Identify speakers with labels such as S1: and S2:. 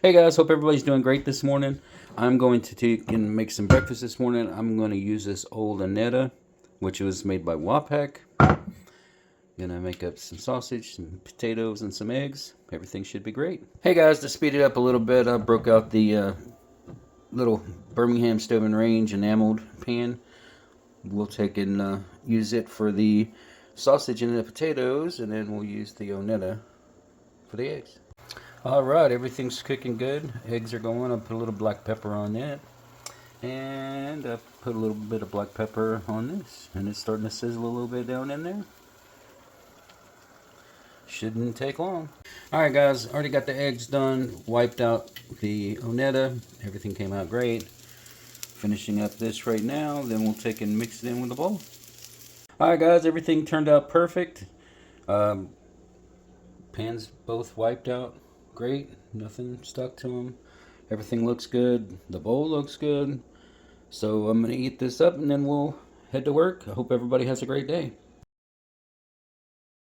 S1: Hey guys, hope everybody's doing great this morning. I'm going to take and make some breakfast this morning. I'm going to use this old Oneta, which was made by Wapek. Gonna make up some sausage, some potatoes, and some eggs. Everything should be great. Hey guys, to speed it up a little bit, I broke out the little Birmingham Stove and Range enameled pan. We'll take and use it for the sausage and the potatoes, and then we'll use the Oneta for the eggs. Alright, everything's cooking good. Eggs are going. I'll put a little black pepper on that. And I put a little bit of black pepper on this. And it's starting to sizzle a little bit down in there. Shouldn't take long. Alright guys, already got the eggs done. Wiped out the Oneta. Everything came out great. Finishing up this right now. Then we'll take and mix it in with the bowl. Alright guys, everything turned out perfect. Pans both wiped out. Great, nothing stuck to them. Everything looks good. The bowl looks good. So I'm going to eat this up and then we'll head to work. I hope everybody has a great day.